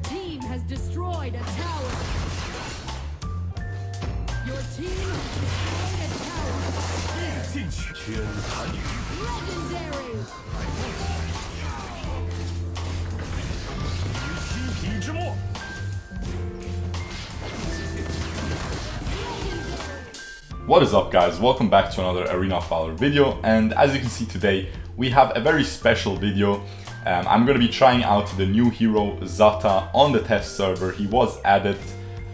team has destroyed a tower. Your team has destroyed a tower. 进去，天坛雨， Legendary. 漆皮之末。 What is up, guys? Welcome back to another Arena of Valor video, and as you can see today we have a very special video. I'm going to be trying out the new hero Zata on the test server. He was added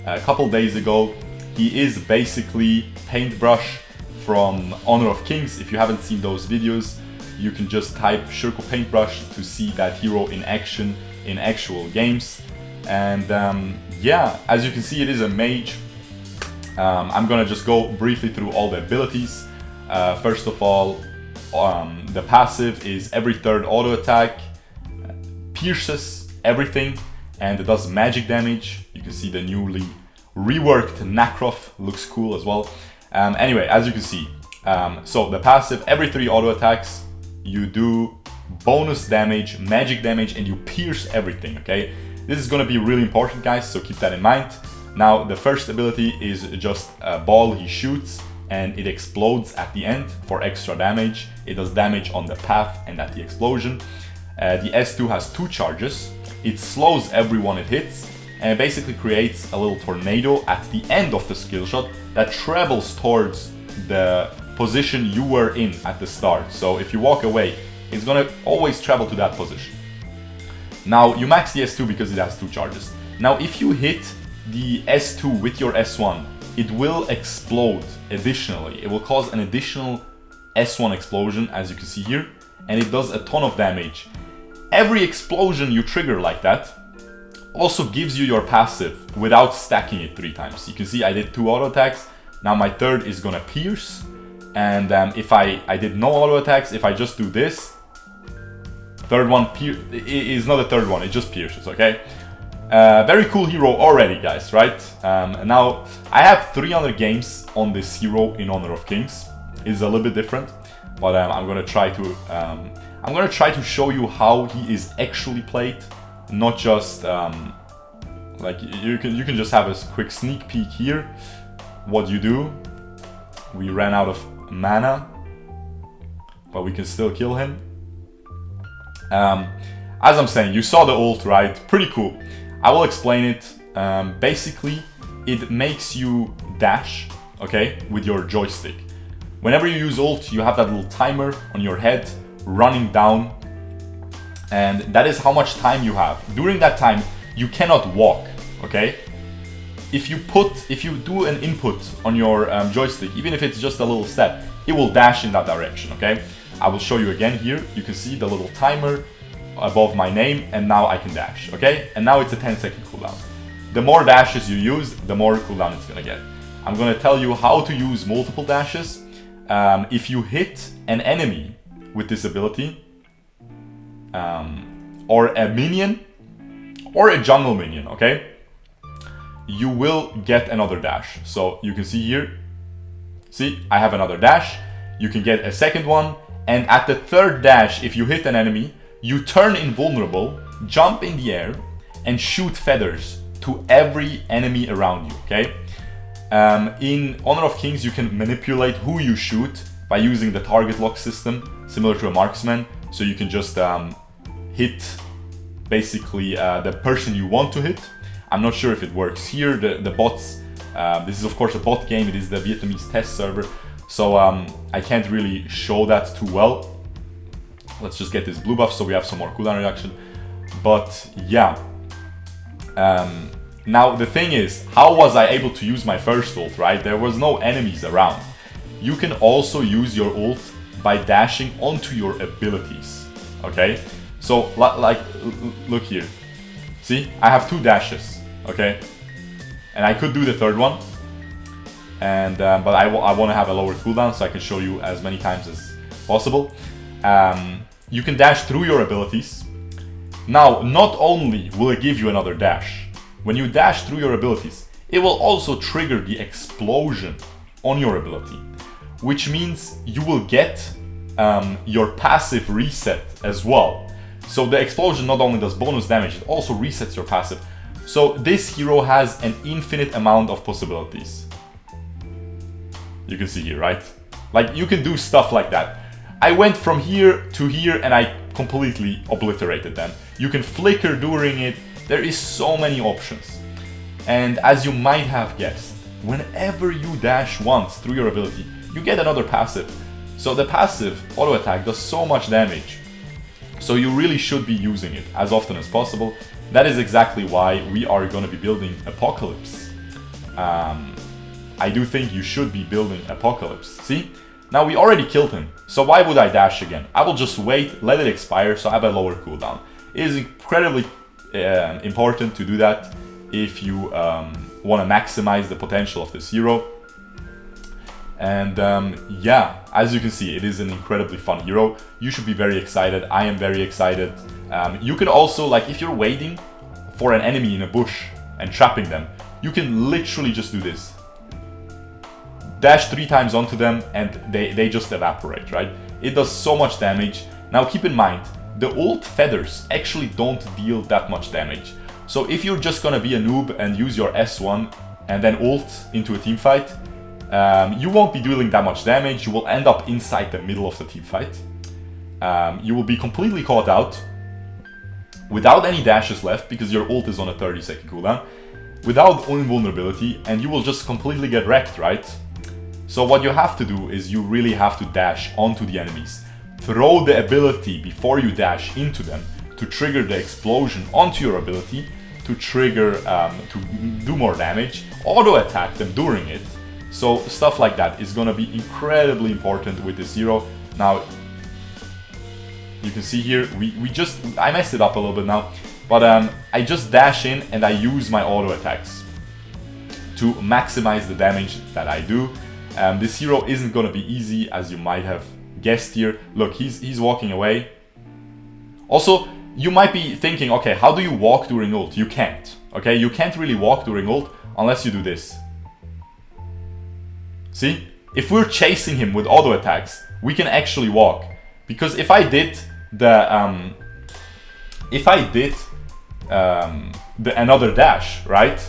a couple days ago. He is basically Paintbrush from Honor of Kings. If you haven't seen those videos, you can just type Shirko Paintbrush to see that hero in action in actual games. And yeah, as you can see, it is a mage. I'm gonna just go briefly through all the abilities. First of all, the passive is every third auto attack, pierces everything, and it does magic damage. You can see the newly reworked Nakroth looks cool as well. Anyway, as you can see, so the passive, every 3 auto attacks, you do bonus damage, magic damage, and you pierce everything, okay? This is gonna be really important, guys, so keep that in mind. Now, the first ability is just a ball he shoots and it explodes at the end for extra damage. It does damage on the path and at the explosion. The S2 has 2 charges. It slows everyone it hits and it basically creates a little tornado at the end of the skill shot that travels towards the position you were in at the start. So if you walk away, it's gonna always travel to that position. Now, you max the S2 because it has 2 charges. Now, if you hit the S2 with your S1, it will explode additionally. It will cause an additional S1 explosion, as you can see here, and it does a ton of damage. Every explosion you trigger like that also gives you your passive without stacking it 3 times. You can see I did 2 auto attacks. Now my third is gonna pierce, and if I did no auto attacks, if I just do this, third one is not a third one, it just pierces, okay? Very cool hero already, guys, right? Now, I have 300 games on this hero in Honor of Kings. It's a little bit different, but I'm gonna try to show you how he is actually played, not just like you can just have a quick sneak peek here. What you do? We ran out of mana, but we can still kill him. As I'm saying, you saw the ult, right? Pretty cool. I will explain it. Basically, it makes you dash, okay, with your joystick. Whenever you use ult, you have that little timer on your head running down, and that is how much time you have. During that time, you cannot walk, okay? If you do an input on your joystick, even if it's just a little step, it will dash in that direction, okay? I will show you again here. You can see the little timer above my name, and now I can dash, okay? And now it's a 10-second cooldown. The more dashes you use, the more cooldown it's gonna get. I'm gonna tell you how to use multiple dashes. If you hit an enemy with this ability, or a minion, or a jungle minion, okay? You will get another dash. So you can see here, see, I have another dash. You can get a second one, and at the third dash, if you hit an enemy, you turn invulnerable, jump in the air, and shoot feathers to every enemy around you, okay? In Honor of Kings, you can manipulate who you shoot by using the target lock system, similar to a marksman. So you can just hit basically the person you want to hit. I'm not sure if it works here. The bots, this is of course a bot game, it is the Vietnamese test server, so I can't really show that too well. Let's just get this blue buff so we have some more cooldown reduction. But yeah. Now the thing is, how was I able to use my first ult, right? There was no enemies around. You can also use your ult by dashing onto your abilities, okay? So like, look here. See, I have 2 dashes, okay? And I could do the third one. And but I want to have a lower cooldown so I can show you as many times as possible. You can dash through your abilities. Now, not only will it give you another dash, when you dash through your abilities, it will also trigger the explosion on your ability, which means you will get your passive reset as well. So the explosion not only does bonus damage, it also resets your passive, So this hero has an infinite amount of possibilities. You can see here, right? Like, you can do stuff like that. I went from here to here and I completely obliterated them. You can flicker during it. There is so many options. And as you might have guessed, whenever you dash once through your ability, you get another passive. So the passive auto attack does so much damage. So you really should be using it as often as possible. That is exactly why we are going to be building Apocalypse. I do think you should be building Apocalypse. See? Now we already killed him, so why would I dash again? I will just wait, let it expire, so I have a lower cooldown. It is incredibly important to do that if you want to maximize the potential of this hero. And yeah, as you can see, it is an incredibly fun hero. You should be very excited. I am very excited. You can also, like, if you're waiting for an enemy in a bush and trapping them, you can literally just do this. Dash 3 times onto them and they just evaporate, right? It does so much damage. Now keep in mind, the ult feathers actually don't deal that much damage. So if you're just gonna be a noob and use your S1 and then ult into a team fight, you won't be dealing that much damage. You will end up inside the middle of the team fight. You will be completely caught out without any dashes left because your ult is on a 30-second cooldown, without invulnerability, and you will just completely get wrecked, right? So what you have to do is you really have to dash onto the enemies. Throw the ability before you dash into them to trigger the explosion onto your ability, to trigger, to do more damage, auto attack them during it. So stuff like that is gonna be incredibly important with this hero. Now, you can see here, I messed it up a little bit now, but I just dash in and I use my auto attacks to maximize the damage that I do. This hero isn't gonna be easy, as you might have guessed here. Look, he's walking away. Also, you might be thinking, okay, how do you walk during ult? You can't, okay? You can't really walk during ult unless you do this. See? If we're chasing him with auto attacks, we can actually walk. Because if I did the another dash, right?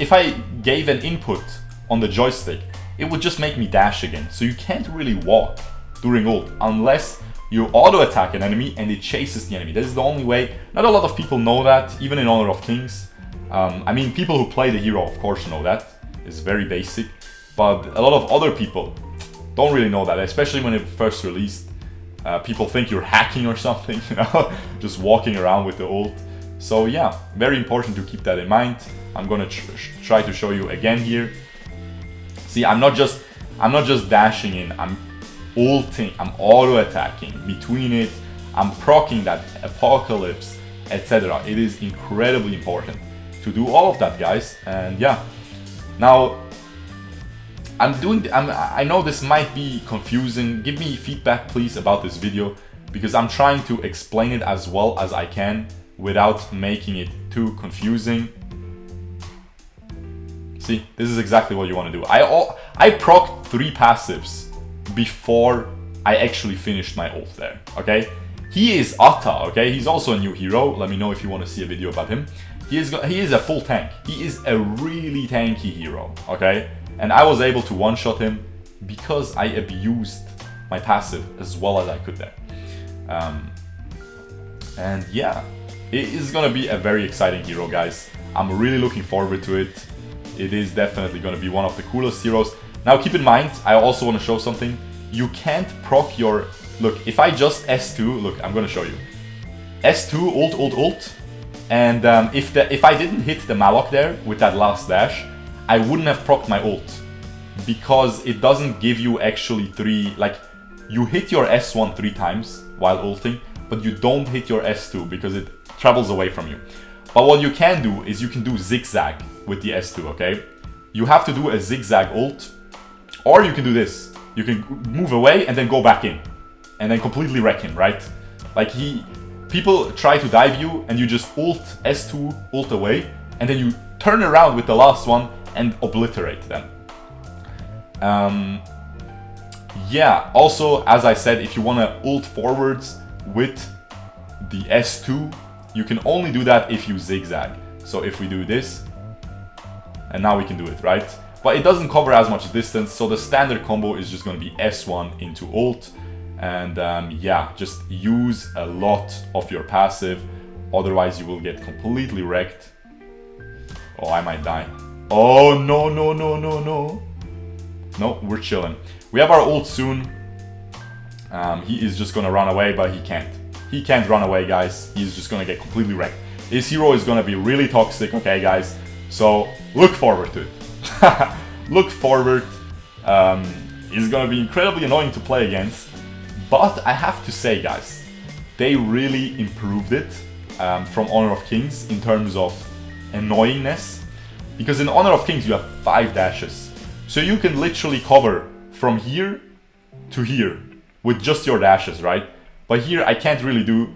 If I gave an input on the joystick, it would just make me dash again. So you can't really walk during ult unless you auto attack an enemy and it chases the enemy. That is the only way. Not a lot of people know that, even in Honor of Kings. I mean, people who play the hero of course know that. It's very basic. But a lot of other people don't really know that, especially when it first released. People think you're hacking or something, you know, just walking around with the ult. So yeah, very important to keep that in mind. I'm gonna try to show you again here. See, I'm not just dashing in, I'm ulting, I'm auto attacking between it, I'm proccing that Apocalypse, etc. It is incredibly important to do all of that, guys. And yeah, now I know this might be confusing. Give me feedback please about this video, because I'm trying to explain it as well as I can without making it too confusing. See, this is exactly what you want to do. I procced 3 passives before I actually finished my ult there, okay? He is Zata, okay? He's also a new hero. Let me know if you want to see a video about him. He is a full tank. He is a really tanky hero, okay? And I was able to one-shot him because I abused my passive as well as I could there. And yeah, it is gonna be a very exciting hero, guys. I'm really looking forward to it. It is definitely gonna be one of the coolest heroes. Now keep in mind, I also want to show something. You can't proc your... Look, if I just S2, look, I'm gonna show you. S2, ult, and if I didn't hit the Malok there with that last dash, I wouldn't have procced my ult, because it doesn't give you actually 3, like, you hit your S1 3 times while ulting, but you don't hit your S2 because it travels away from you. But what you can do is you can do zigzag with the S2, okay? You have to do a zigzag ult, or you can do this. You can move away and then go back in, and then completely wreck him, right? Like, people try to dive you and you just ult S2, ult away, and then you turn around with the last one and obliterate them. Yeah, also, as I said, if you want to ult forwards with the S2, you can only do that if you zigzag. So if we do this, and now we can do it, right? But it doesn't cover as much distance, so the standard combo is just going to be S1 into ult. And yeah, just use a lot of your passive, otherwise you will get completely wrecked. Oh, I might die. Oh, no, no, no, no, no. No, we're chilling. We have our ult soon. He is just gonna run away, but he can't. He can't run away, guys. He's just gonna get completely wrecked. His hero is gonna be really toxic, okay, guys? So, look forward to it. Look forward. He's gonna be incredibly annoying to play against. But I have to say, guys, they really improved it from Honor of Kings in terms of annoyingness. Because in Honor of Kings, you have 5 dashes. So you can literally cover from here to here with just your dashes, right? But here I can't really do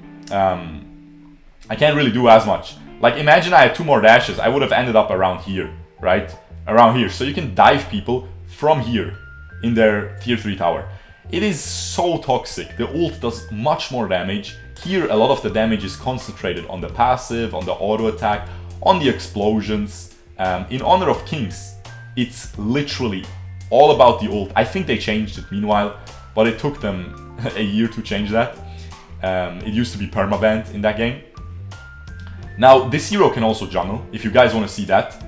as much. Like, imagine I had 2 more dashes, I would have ended up around here, right? Around here. So you can dive people from here in their tier 3 tower. It is so toxic. The ult does much more damage. Here a lot of the damage is concentrated on the passive, on the auto attack, on the explosions. In Honor of Kings, it's literally all about the ult. I think they changed it meanwhile, but it took them a year to change that. It used to be permabanned in that game. Now, this hero can also jungle. If you guys want to see that,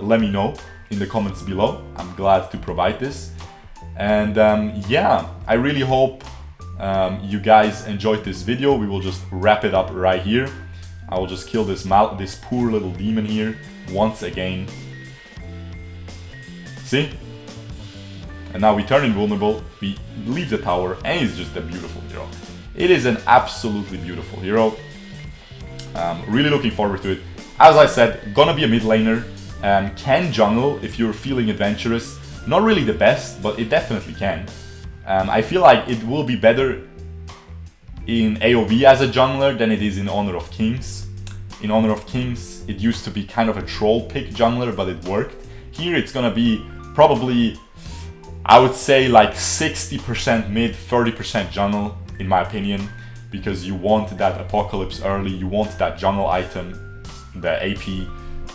let me know in the comments below. I'm glad to provide this. And yeah, I really hope you guys enjoyed this video. We will just wrap it up right here. I will just kill this poor little demon here once again. See? And now we turn invulnerable, we leave the tower, and he's just a beautiful hero. It is an absolutely beautiful hero. Really looking forward to it. As I said, gonna be a mid laner. Can jungle if you're feeling adventurous. Not really the best, but it definitely can. I feel like it will be better in AoV as a jungler than it is in Honor of Kings. In Honor of Kings, it used to be kind of a troll pick jungler, but it worked. Here it's gonna be probably, I would say, like 60% mid, 30% jungle, in my opinion, because you want that apocalypse early, you want that jungle item, the AP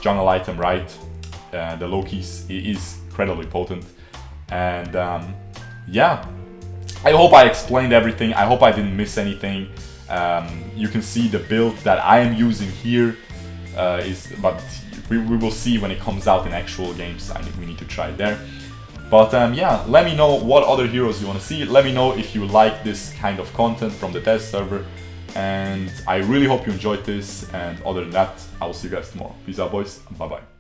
jungle item, right? The Loki's is incredibly potent. And yeah, I hope I explained everything. I hope I didn't miss anything. You can see the build that I am using here, but we will see when it comes out in actual games. I think we need to try it there. But yeah, let me know what other heroes you want to see. Let me know if you like this kind of content from the test server. And I really hope you enjoyed this. And other than that, I will see you guys tomorrow. Peace out, boys. Bye-bye.